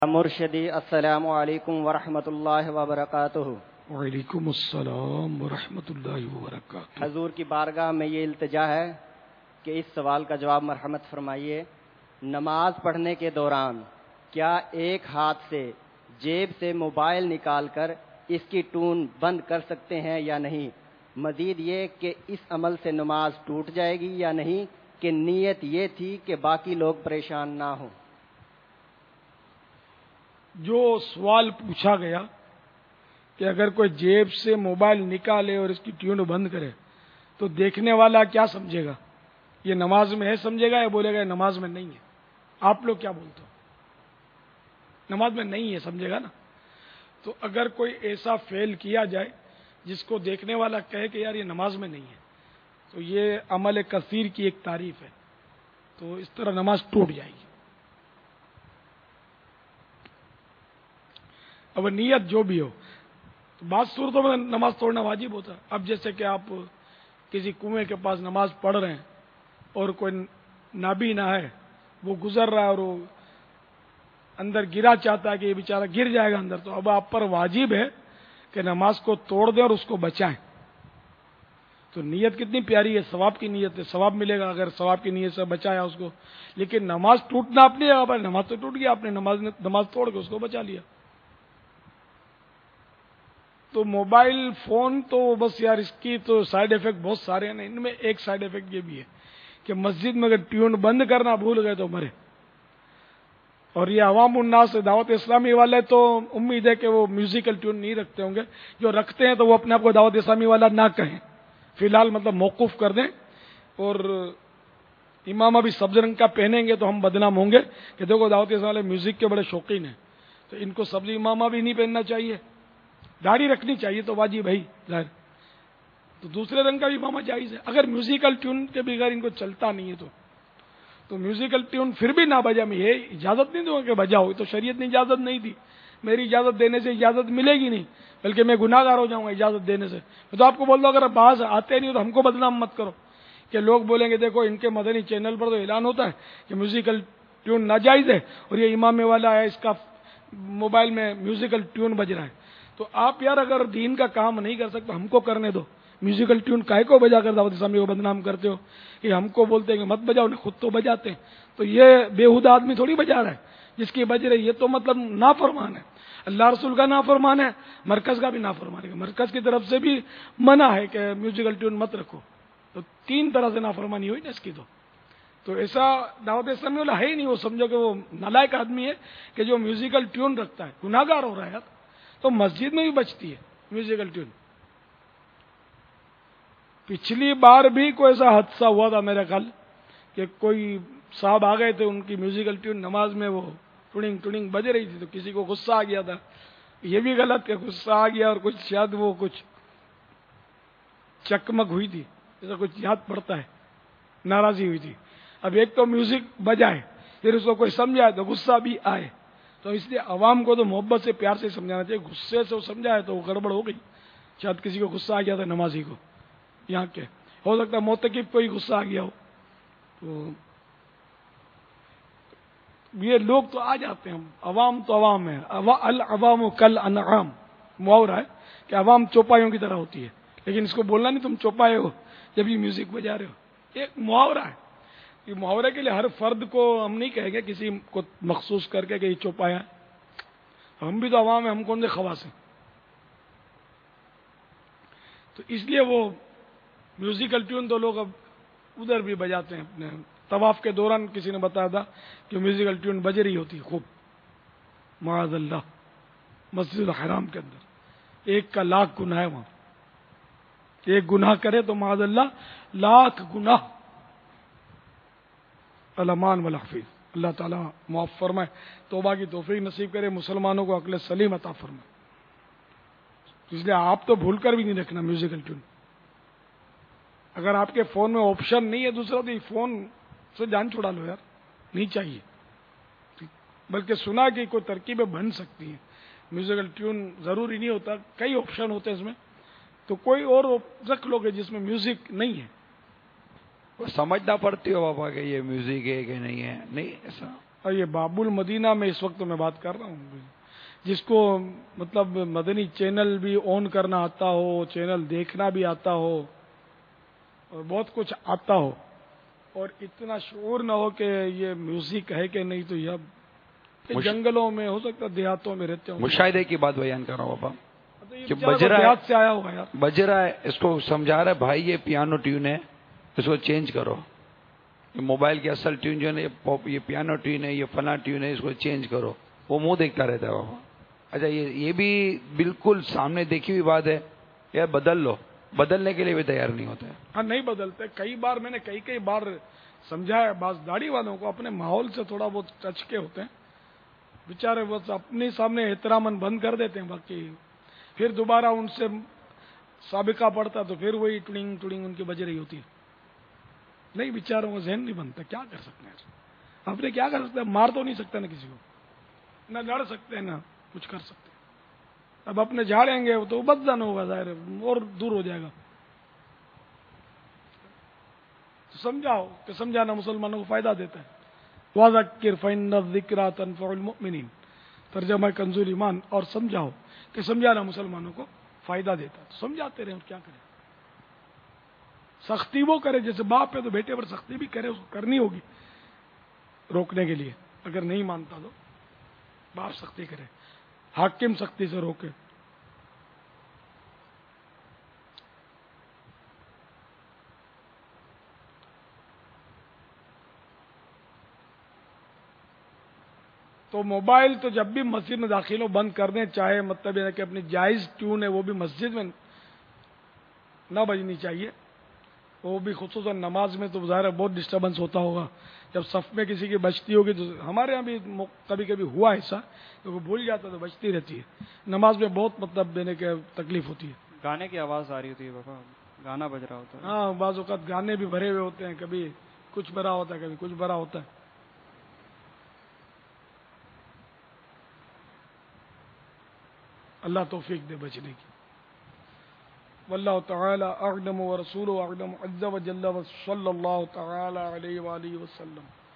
مرشدی السلام علیکم ورحمۃ اللہ وبرکاتہ۔ وعلیکم السلام ورحمۃ اللہ وبرکاتہ۔ حضور کی بارگاہ میں یہ التجا ہے کہ اس سوال کا جواب مرحمت فرمائیے۔ نماز پڑھنے کے دوران کیا ایک ہاتھ سے جیب سے موبائل نکال کر اس کی ٹون بند کر سکتے ہیں یا نہیں؟ مزید یہ کہ اس عمل سے نماز ٹوٹ جائے گی یا نہیں، کہ نیت یہ تھی کہ باقی لوگ پریشان نہ ہوں۔ جو سوال پوچھا گیا کہ اگر کوئی جیب سے موبائل نکالے اور اس کی ٹیون بند کرے تو دیکھنے والا کیا سمجھے گا؟ یہ نماز میں ہے سمجھے گا یا بولے گا نماز میں نہیں ہے؟ آپ لوگ کیا بولتے ہو؟ نماز میں نہیں ہے سمجھے گا نا؟ تو اگر کوئی ایسا فعل کیا جائے جس کو دیکھنے والا کہے کہ یار یہ نماز میں نہیں ہے، تو یہ عمل کثیر کی ایک تعریف ہے، تو اس طرح نماز ٹوٹ جائے گی۔ اب نیت جو بھی ہو، تو بعض صورتوں میں نماز توڑنا واجب ہوتا ہے۔ اب جیسے کہ آپ کسی کنویں کے پاس نماز پڑھ رہے ہیں اور کوئی نابینا ہے، وہ گزر رہا ہے اور وہ اندر گرا چاہتا ہے کہ یہ بیچارہ گر جائے گا اندر، تو اب آپ پر واجب ہے کہ نماز کو توڑ دیں اور اس کو بچائیں۔ تو نیت کتنی پیاری ہے، ثواب کی نیت ہے، ثواب ملے گا اگر ثواب کی نیت سے بچایا اس کو۔ لیکن نماز ٹوٹنا اپنی جگہ پر، نماز تو ٹوٹ گیا، آپ نے نماز توڑ کے اس کو بچا لیا۔ تو موبائل فون تو بس یار اس کی تو سائیڈ ایفیکٹ بہت سارے ہیں، ان میں ایک سائیڈ ایفیکٹ یہ بھی ہے کہ مسجد میں اگر ٹیون بند کرنا بھول گئے تو مرے۔ اور یہ عوام الناس دعوت اسلامی والے تو امید ہے کہ وہ میوزیکل ٹیون نہیں رکھتے ہوں گے، جو رکھتے ہیں تو وہ اپنے آپ کو دعوت اسلامی والا نہ کہیں، فی الحال مطلب موقوف کر دیں۔ اور امامہ بھی سبز رنگ کا پہنیں گے تو ہم بدنام ہوں گے کہ دیکھو دعوت اسلامی والے میوزک کے بڑے شوقین ہیں، تو ان کو سبز امامہ بھی نہیں پہننا چاہیے، داڑھی رکھنی چاہیے تو واجب بھائی ظاہر، تو دوسرے رنگ کا بھی امامہ جائز ہے۔ اگر میوزیکل ٹیون کے بغیر ان کو چلتا نہیں ہے تو میوزیکل ٹیون پھر بھی نہ بجا، میں یہ اجازت نہیں دوں گا کہ بجاؤ، تو شریعت نے اجازت نہیں دی، میری اجازت دینے سے اجازت ملے گی نہیں، بلکہ میں گناہ گار ہو جاؤں گا اجازت دینے سے۔ میں تو آپ کو بول دوں اگر باز آتے نہیں تو ہم کو بدنام مت کرو کہ لوگ بولیں گے دیکھو ان کے مدنی چینل پر تو اعلان ہوتا ہے کہ میوزیکل ٹیون ناجائز ہے اور یہ امام والا ہے، اس کا موبائل میں میوزیکل ٹیون بج رہا ہے۔ تو آپ یار اگر دین کا کام نہیں کر سکتے ہم کو کرنے دو، میوزیکل ٹیون کائے کو بجا کر دعوت اسلامی کو بدنام کرتے ہو کہ ہم کو بولتے ہیں کہ مت بجاؤ، انہیں خود تو بجاتے ہیں۔ تو یہ بےہودہ آدمی تھوڑی بجا رہا ہے جس کی بج رہی، یہ تو مطلب نافرمان ہے، اللہ رسول کا نافرمان ہے، مرکز کا بھی نافرمان ہے، مرکز کی طرف سے بھی منع ہے کہ میوزیکل ٹیون مت رکھو، تو تین طرح سے نافرمانی ہوئی نا اس کی۔ تو ایسا دعوت اسلامی والا ہے ہی نہیں، وہ سمجھو کہ وہ نالائق آدمی ہے کہ جو میوزیکل ٹیون رکھتا ہے، گناہ گار ہو رہا ہے۔ تو مسجد میں بھی بچتی ہے میوزیکل ٹیون۔ پچھلی بار بھی کوئی ایسا حادثہ ہوا تھا میرا خیال کہ کوئی صاحب آ گئے تھے، ان کی میوزیکل ٹیون نماز میں وہ ٹوننگ ٹوننگ بج رہی تھی، تو کسی کو غصہ آ گیا تھا۔ یہ بھی غلط کہ غصہ آ گیا اور کچھ شاید وہ کچھ چکمک ہوئی تھی، ایسا کچھ یاد پڑتا ہے، ناراضی ہوئی تھی۔ اب ایک تو میوزک بجائے پھر اس کو کوئی سمجھائے تو غصہ بھی آئے، تو اس لیے عوام کو تو محبت سے پیار سے سمجھانا چاہیے، غصے سے وہ سمجھائے تو وہ گڑبڑ ہو گئی، شاید کسی کو غصہ آ گیا تھا نمازی کو، یہاں کے ہو سکتا ہے معتکف کو ہی غصہ آ گیا ہو۔ تو یہ لوگ تو آ جاتے ہیں، عوام تو عوام ہے، العوام کل انعام، محاورہ ہے کہ عوام چوپایوں کی طرح ہوتی ہے، لیکن اس کو بولنا نہیں تم چوپائے ہو جب یہ میوزک بجا رہے ہو، ایک محاورہ ہے۔ یہ محاورے کے لیے ہر فرد کو ہم نہیں کہیں گے کسی کو مخصوص کر کے کہ یہ چوپایا ہے، ہم بھی تو عوام ہیں، ہم کون سے خواص ہیں۔ تو اس لیے وہ میوزیکل ٹیون تو لوگ اب ادھر بھی بجاتے ہیں، اپنے طواف کے دوران کسی نے بتایا تھا کہ میوزیکل ٹیون بج رہی ہوتی ہے خوب، معاذ اللہ، مسجد الحرام کے اندر 1 کا لاکھ گناہ ہے وہاں، ایک گناہ کرے تو معاذ اللہ لاکھ گناہ، الامان والحفیظ۔ اللہ تعالیٰ معاف فرمائے، توبہ کی توفیق نصیب کرے، مسلمانوں کو عقل سلیم عطا فرمائے۔ اس لیے آپ تو بھول کر بھی نہیں رکھنا میوزیکل ٹیون۔ اگر آپ کے فون میں آپشن نہیں ہے دوسرا تو فون سے جان چھڑا لو یار، نہیں چاہیے۔ بلکہ سنا کہ کوئی ترکیبیں بن سکتی ہیں، میوزیکل ٹیون ضروری نہیں ہوتا، کئی آپشن ہوتے ہیں اس میں، تو کوئی اور رکھ لو گے جس میں میوزک نہیں ہے۔ سمجھنا پڑتی ہو بابا کہ یہ میوزک ہے کہ نہیں ہے، نہیں ایسا اور یہ باب المدینہ میں اس وقت میں بات کر رہا ہوں، جس کو مطلب مدنی چینل بھی آن کرنا آتا ہو، چینل دیکھنا بھی آتا ہو اور بہت کچھ آتا ہو، اور اتنا شعور نہ ہو کہ یہ میوزک ہے کہ نہیں، تو یہ جنگلوں میں ہو سکتا دیہاتوں میں رہتے ہوں. مشاہدے کی بات بیان کر رہا ہوں بابا کہ دیہات سے آیا ہوگا یار، بج رہا ہے، اس کو سمجھا رہا ہے بھائی یہ پیانو ٹیون ہے، اس کو چینج کرو. یہ موبائل کی اصل ٹیون جو ہے یہ پیانو ٹیون ہے، یہ فلاں ٹیون ہے، اس کو چینج کرو. وہ منہ دیکھتا رہتا ہے بابا. اچھا یہ بھی بالکل سامنے دیکھی ہوئی بات ہے، یار بدل لو، بدلنے کے لیے بھی تیار نہیں ہوتا ہے. ہاں نہیں بدلتے. کئی بار میں نے کئی بار سمجھایا، بعض داڑھی والوں کو اپنے ماحول سے تھوڑا بہت ٹچ کے ہوتے ہیں بیچارے، بس اپنے سامنے احتراماً بند کر دیتے ہیں، باقی پھر دوبارہ ان سے سابقہ پڑتا تو پھر وہی ٹڑنگ ٹڑنگ ان کی بج رہی ہوتی ہے. نہیں بیچاروں کا ذہن نہیں بنتا، کیا کر سکتے ہیں اپنے، کیا کر سکتے ہیں، مار تو نہیں سکتے نا کسی کو، نہ لڑ سکتے ہیں، نہ کچھ کر سکتے ہیں. اب اپنے جھاڑیں گے تو بدزن ہوگا، ظاہر ہے اور دور ہو جائے گا. تو سمجھاؤ کہ سمجھانا مسلمانوں کو فائدہ دیتا ہے. وَذَكِّرْ فَإِنَّ الذِّكْرَىٰ تَنفَعُ الْمُؤْمِنِينَ، ترجمہ کنزُ الایمان. اور سمجھاؤ کہ سمجھانا مسلمانوں کو فائدہ دیتا ہے. تو سمجھاتے رہیں، اور کیا کریں. سختی وہ کرے، جیسے باپ ہے تو بیٹے پر سختی بھی کرے، اس کو کرنی ہوگی روکنے کے لیے. اگر نہیں مانتا تو باپ سختی کرے، حاکم سختی سے روکے. تو موبائل تو جب بھی مسجد میں داخل ہو بند کر دیں، چاہے مطلب یہ ہے کہ اپنی جائز ٹیون ہے وہ بھی مسجد میں نہ بجنی چاہیے. وہ بھی خصوصاً نماز میں تو ظاہر ہے بہت ڈسٹربنس ہوتا ہوگا. جب صف میں کسی کی بجتی ہوگی تو ہمارے یہاں بھی کبھی کبھی ہوا ایسا کہ وہ بھول جاتا تو بجتی رہتی ہے. نماز میں بہت مطلب دینے کے تکلیف ہوتی ہے. گانے کی آواز آ رہی ہوتی ہے بابا، گانا بج رہا ہوتا ہے. ہاں بعض اوقات گانے بھی بھرے ہوئے ہوتے ہیں، کبھی کچھ بھرا ہوتا ہے، کبھی کچھ بھرا ہوتا ہے. اللہ توفیق دے بچنے کی. واللہ تعالی اعلم ورسولہ اعلم عز وجل وصلی اللہ تعالی علیہ وآلہ وسلم.